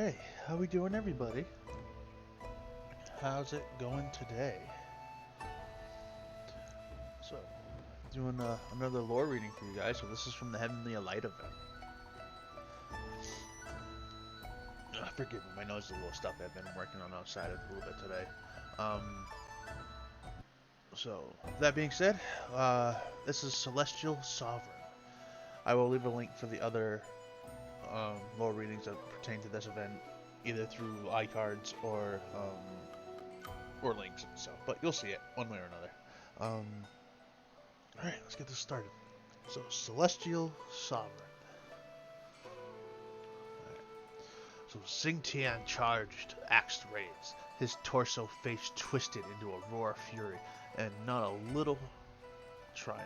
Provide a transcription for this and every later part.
Hey, how we doing, everybody? How's it going today? So, doing another lore reading for you guys. So this is from the Heavenly Light event. Forgive me, my nose is a little stuffy. I've been working on outside a little bit today. So that being said, this is Celestial Sovereign. I will leave a link for the other lore readings that pertain to this event, either through iCards or links. So, but you'll see it one way or another. All right, let's get this started. So, Celestial Sovereign. Right. So, Xingtian charged, axe raised, his torso face twisted into a roar of fury, and not a little triumph.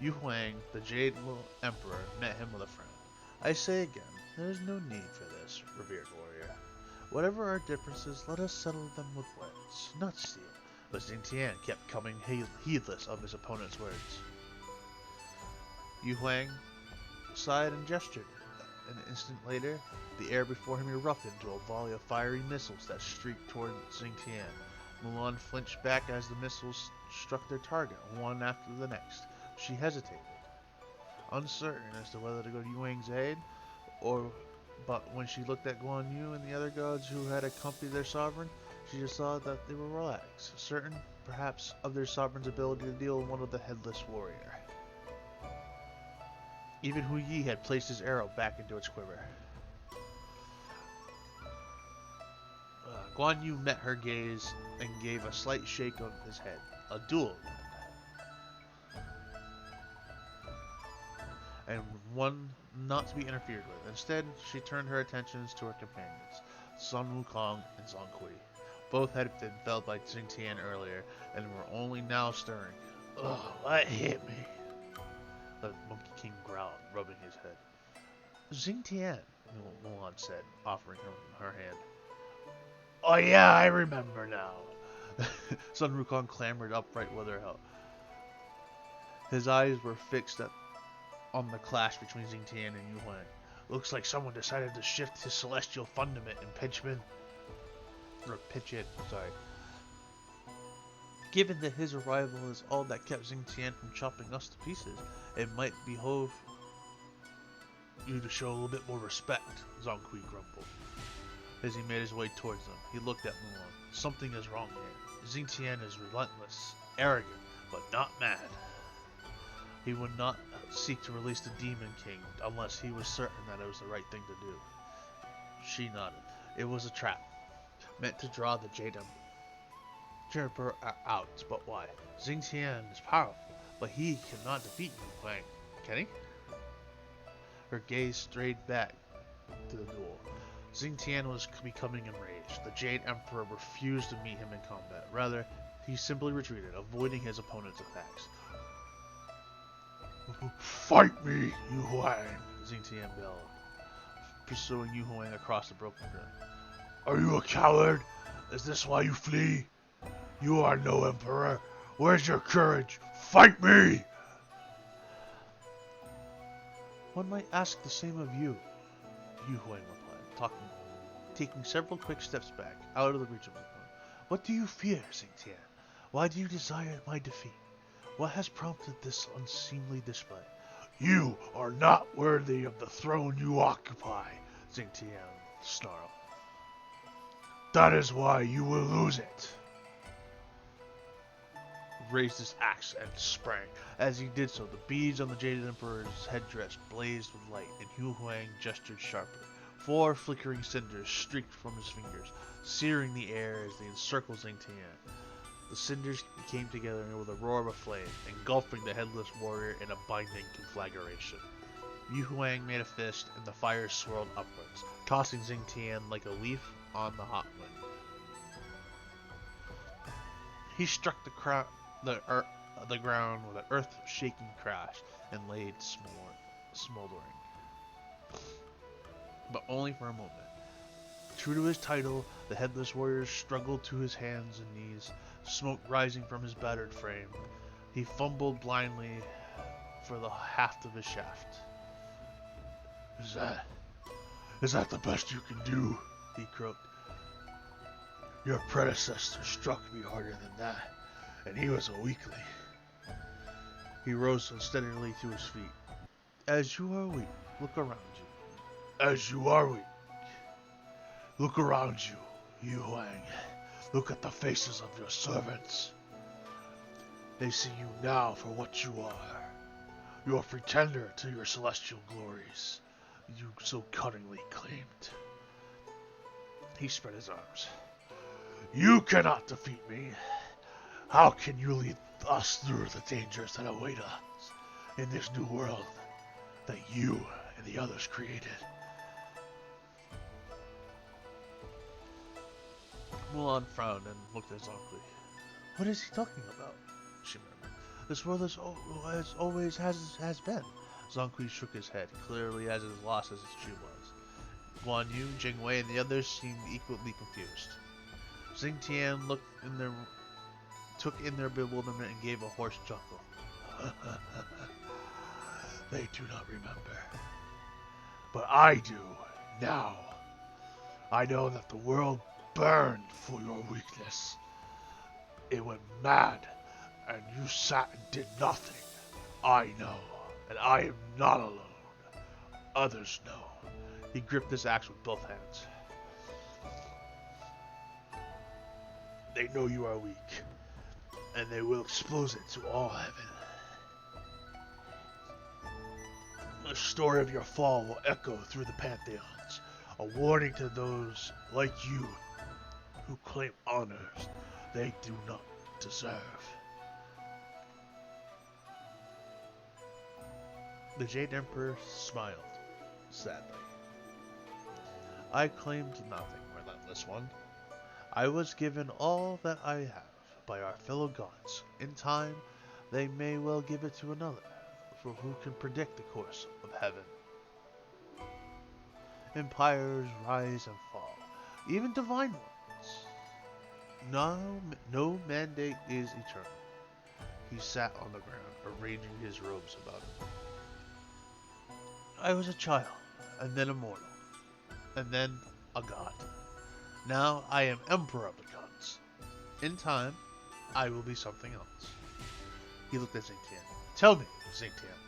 Yu Huang, the Jade Emperor, met him with a frown. I say again, there is no need for this, revered warrior. Whatever our differences, let us settle them with words, not steel. But Xingtian kept coming heedless of his opponent's words. Yu Huang sighed and gestured. An instant later, the air before him erupted into a volley of fiery missiles that streaked toward Xingtian. Mulan flinched back as the missiles struck their target, one after the next. She hesitated, uncertain as to whether to go to Yu Huang's aid, but when she looked at Guan Yu and the other gods who had accompanied their sovereign, she just saw that they were relaxed, certain, perhaps, of their sovereign's ability to deal with one of the headless warrior. Even Hu Yi had placed his arrow back into its quiver. Guan Yu met her gaze and gave a slight shake of his head. A duel, and one not to be interfered with. Instead, she turned her attentions to her companions, Sun Wukong and Zhang Kui. Both had been felled by Xingtian earlier, and were only now stirring. Ugh, what hit me? The Monkey King growled, rubbing his head. Xingtian, Mulan said, offering him her hand. Oh yeah, I remember now. Sun Wukong clambered upright with her help. His eyes were fixed on the clash between Xingtian and Yu Huang. Looks like someone decided to shift his celestial fundament and pitch it. Given that his arrival is all that kept Xingtian from chopping us to pieces, it might behove you to show a little bit more respect, Zhang Kui grumbled. As he made his way towards them, he looked at Mulan. Something is wrong here. Xingtian is relentless, arrogant, but not mad. He would not seek to release the Demon King unless he was certain that it was the right thing to do. She nodded. It was a trap, meant to draw the Jade Emperor out, but why? Xingtian is powerful, but he cannot defeat Yu Huang, can he? Her gaze strayed back to the duel. Xingtian was becoming enraged. The Jade Emperor refused to meet him in combat. Rather, he simply retreated, avoiding his opponent's attacks. Fight me, Yu Huang, Xingtian bellowed, pursuing Yu Huang across the broken ground. Are you a coward? Is this why you flee? You are no emperor. Where's your courage? Fight me! One might ask the same of you, Yu Huang replied, taking several quick steps back, out of the reach of the opponent. What do you fear, Xingtian? Why do you desire my defeat? What has prompted this unseemly display? You are not worthy of the throne you occupy, Xingtian snarled. That is why you will lose it. He raised his axe and sprang. As he did so, the beads on the Jaded Emperor's headdress blazed with light, and Yu Huang gestured sharply. 4 flickering cinders streaked from his fingers, searing the air as they encircled Xingtian. The cinders came together with a roar of flame, engulfing the headless warrior in a binding conflagration. Yu Huang made a fist, and the fire swirled upwards, tossing Xingtian like a leaf on the hot wind. He struck the ground with an earth-shaking crash and laid smoldering. But only for a moment. True to his title, the headless warrior struggled to his hands and knees, smoke rising from his battered frame. He fumbled blindly for the haft of his shaft. Who's that? Is that the best you can do? He croaked. Your predecessor struck me harder than that, and he was a weakling. He rose unsteadily to his feet. As you are weak, look around you. As you are weak. Look around you, Yu Huang. Look at the faces of your servants. They see you now for what you are. You are pretender to your celestial glories, you so cunningly claimed. He spread his arms. You cannot defeat me. How can you lead us through the dangers that await us in this new world that you and the others created? Mulan frowned and looked at Zhongli. What is he talking about? She murmured. This world has always has been. Zhongli shook his head, clearly as lost as she was. Guan Yu, Jing Wei, and the others seemed equally confused. Xing Tian took in their bewilderment and gave a hoarse chuckle. They do not remember. But I do, now. I know that the world burned for your weakness. It went mad, and you sat and did nothing. I know, and I am not alone. Others know. He gripped his axe with both hands. They know you are weak, and they will expose it to all heaven. The story of your fall will echo through the pantheons, a warning to those like you who claim honors they do not deserve. The Jade Emperor smiled, sadly. I claimed nothing, relentless one. I was given all that I have by our fellow gods. In time, they may well give it to another, for who can predict the course of heaven? Empires rise and fall, even divine ones. No mandate is eternal. He sat on the ground, arranging his robes about him. I was a child, and then a mortal, and then a god. Now I am emperor of the gods. In time, I will be something else. He looked at Xing Tian. Tell me, Xing Tian,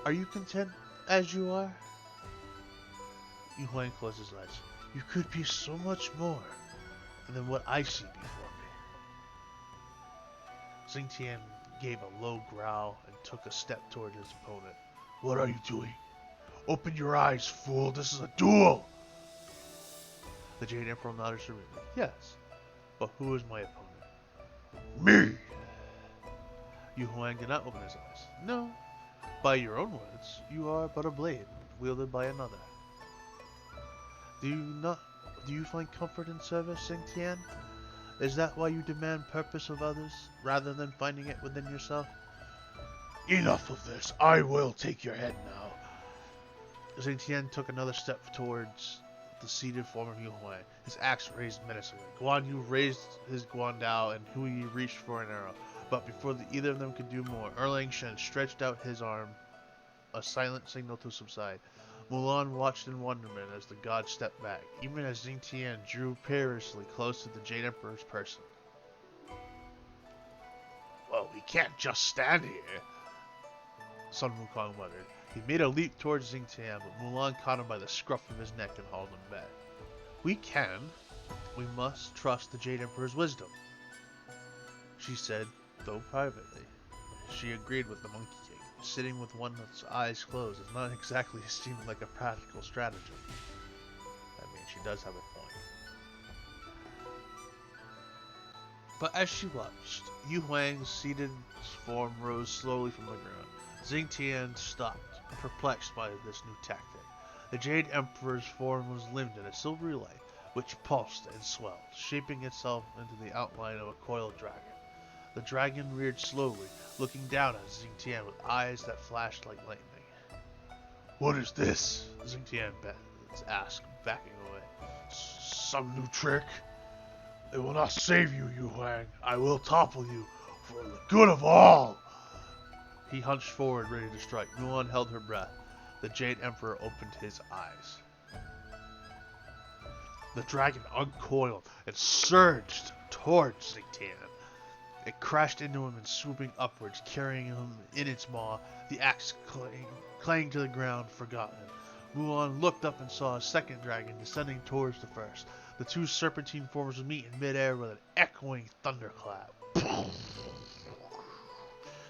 are you content as you are? Yu Huang closed his eyes. You could be so much more than what I see before me. Xing Tian gave a low growl and took a step toward his opponent. What are you doing? Open your eyes, fool. This is a duel. The Jade Emperor nodded serenely. Yes, but who is my opponent? Me! Yu Huang did not open his eyes. No, by your own words, you are but a blade, wielded by another. Do you find comfort in service, Xing Tian? Is that why you demand purpose of others, rather than finding it within yourself? Enough of this. I will take your head now. Xing Tian took another step towards the seated form of Yu Huang, his axe raised menacingly. Guan Yu raised his guandao and Hui reached for an arrow, but before either of them could do more, Erlang Shen stretched out his arm, a silent signal to subside. Mulan watched in wonderment as the god stepped back, even as Xing Tian drew perilously close to the Jade Emperor's person. Well, we can't just stand here, Sun Wukong muttered. He made a leap towards Xing Tian, but Mulan caught him by the scruff of his neck and hauled him back. We can. We must trust the Jade Emperor's wisdom, she said, though privately. She agreed with the Monkey King. Sitting with one's eyes closed does not exactly seem like a practical stratagem. I mean, she does have a point. But as she watched, Yu Huang's seated form rose slowly from the ground. Xing Tian stopped, perplexed by this new tactic. The Jade Emperor's form was limned in a silvery light, which pulsed and swelled, shaping itself into the outline of a coiled dragon. The dragon reared slowly, looking down at Xing Tian with eyes that flashed like lightning. What is this? Xing Tian asked, backing away. Some new trick? It will not save you, Yu Huang. I will topple you for the good of all. He hunched forward, ready to strike. Mulan held her breath. The Jade Emperor opened his eyes. The dragon uncoiled and surged towards Xingtian. It crashed into him and swooping upwards, carrying him in its maw, the axe clanged to the ground, forgotten. Mulan looked up and saw a second dragon descending towards the first. The two serpentine forms would meet in midair with an echoing thunderclap.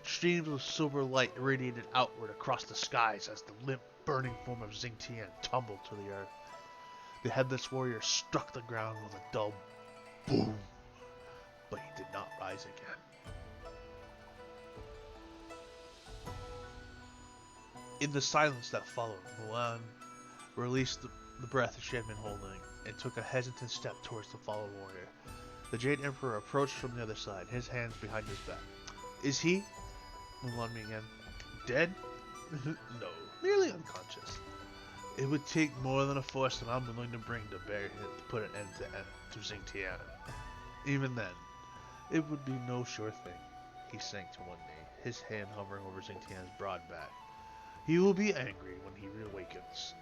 Streams of silver light irradiated outward across the skies as the limp, burning form of Xingtian tumbled to the earth. The headless warrior struck the ground with a dull boom, but he did not rise again. In the silence that followed, Mulan released the breath she had been holding and took a hesitant step towards the fallen warrior. The Jade Emperor approached from the other side, his hands behind his back. Is he? Mulan began. Dead? No, merely unconscious. It would take more than a force that I'm willing to bring to bear him to put an end to Xingtian. Even then, it would be no sure thing. He sank to one knee, his hand hovering over Xingtian's broad back. He will be angry when he reawakens,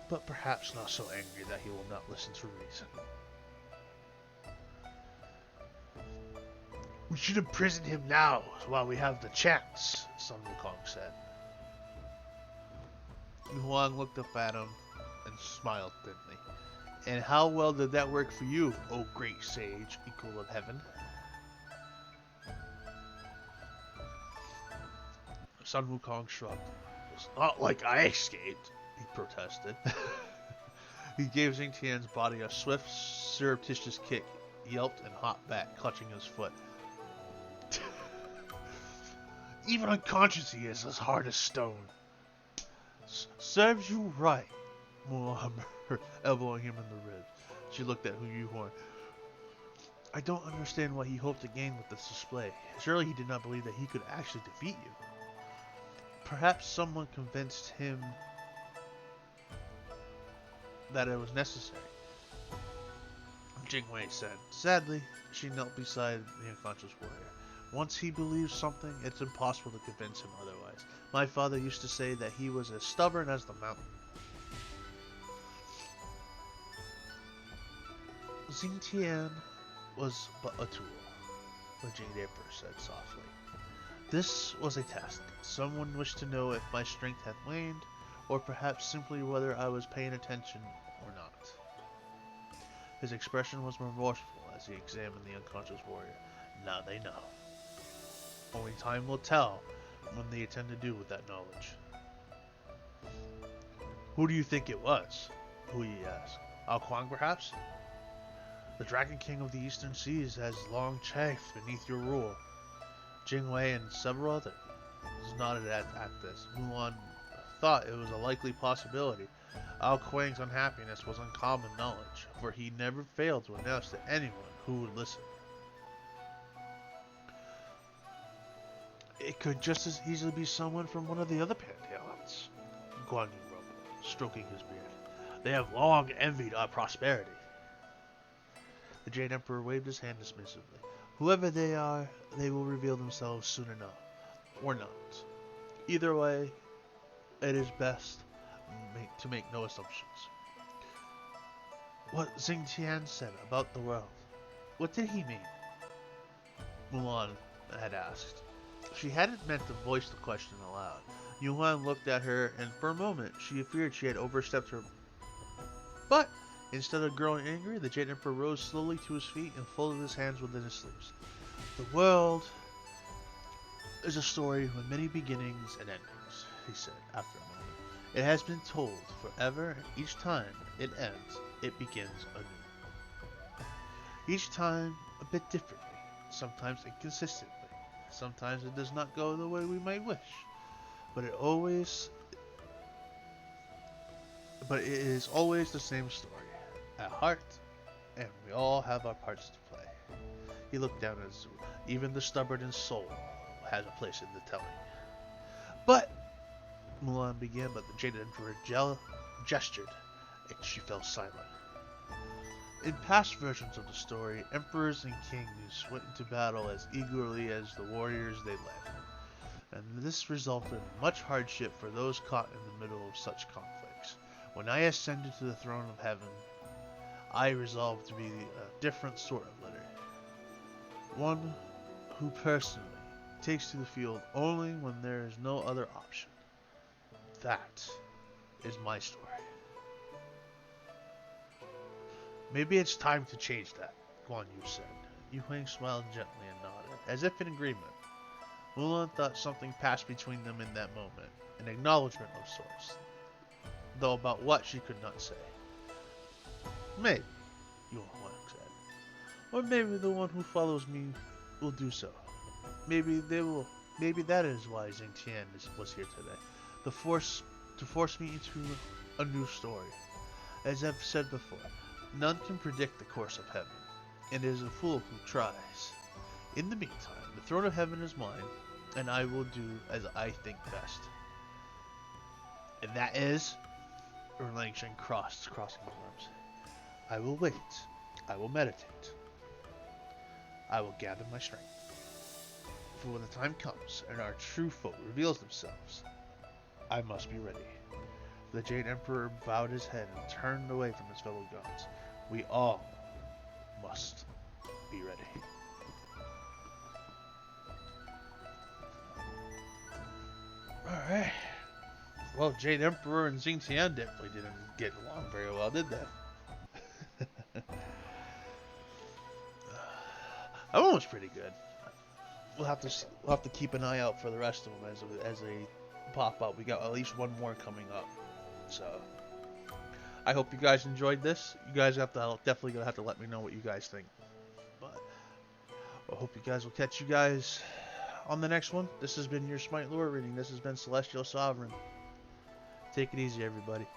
but perhaps not so angry that he will not listen to reason. We should imprison him now, while we have the chance, Sun Wukong said. Mulan looked up at him and smiled thinly. And how well did that work for you, O great sage, equal of heaven? Sun Wukong shrugged. It's not like I escaped, he protested. He gave Xingtian's body a swift, surreptitious kick, yelped and hopped back, clutching his foot. Even unconscious he is as hard as stone. Serves you right, Mulan murmured, elbowing him in the ribs. She looked at Hu Yuhorn. I don't understand what he hoped to gain with this display. Surely he did not believe that he could actually defeat you. Perhaps someone convinced him that it was necessary, Jingwei said. Sadly, she knelt beside the unconscious warrior. Once he believes something, it's impossible to convince him otherwise. My father used to say that he was as stubborn as the mountain. Xingtian was but a tool, the Jade Emperor said softly. This was a test. Someone wished to know if my strength had waned, or perhaps simply whether I was paying attention or not. His expression was remorseful as he examined the unconscious warrior. Now they know. Only time will tell when they intend to do with that knowledge. Who do you think it was? Hu Yi asked. Ao Kuang, perhaps? The Dragon King of the Eastern Seas has long chafed beneath your rule. Jingwei and several others nodded at this. Mulan thought it was a likely possibility. Ao Kuang's unhappiness was uncommon knowledge, for he never failed to announce to anyone who would listen. It could just as easily be someone from one of the other pantheons, Guan Yu rumbled, stroking his beard. They have long envied our prosperity. The Jade Emperor waved his hand dismissively. Whoever they are, they will reveal themselves soon enough, or not. Either way, it is best to make no assumptions. What Xingtian said about the world, what did he mean? Mulan had asked. She hadn't meant to voice the question aloud. Yuan looked at her, and for a moment she feared she had overstepped her. But instead of growing angry, the Jade Emperor rose slowly to his feet and folded his hands within his sleeves. The world is a story with many beginnings and endings, he said after a moment. It has been told forever, and each time it ends, it begins anew. Each time a bit differently, sometimes inconsistently. Sometimes it does not go the way we might wish, but it is always the same story, at heart, and we all have our parts to play. He looked down at Zhu. Even the stubborn in soul has a place in the telling. But, Mulan began, but the Jade Emperor gestured, and she fell silent. In past versions of the story, emperors and kings went into battle as eagerly as the warriors they led, and this resulted in much hardship for those caught in the middle of such conflicts. When I ascended to the throne of heaven, I resolved to be a different sort of leader. One who personally takes to the field only when there is no other option. That is my story. Maybe it's time to change that, Guan Yu said. Yu Huang smiled gently and nodded, as if in agreement. Mulan thought something passed between them in that moment, an acknowledgement of sorts, though about what she could not say. Maybe, Yu Huang said. Or maybe the one who follows me will do so. Maybe they will. Maybe that is why Xing Tian was here today. To force me into a new story. As I've said before, none can predict the course of heaven, and it is a fool who tries. In the meantime, the throne of heaven is mine, and I will do as I think best. And that is, Erlangsheng crossing his arms. I will wait. I will meditate. I will gather my strength. For when the time comes and our true foe reveals themselves, I must be ready. The Jade Emperor bowed his head and turned away from his fellow gods. We all must be ready. Alright. Well, Jade Emperor and Xing Tian definitely didn't get along very well, did they? That one was pretty good. We'll have to keep an eye out for the rest of them as they pop up. We got at least one more coming up. So I hope you guys enjoyed this. You guys definitely gonna have to let me know what you guys think. But I hope you guys will catch you guys on the next one. This has been your Smite lore reading. This has been Celestial Sovereign. Take it easy, everybody.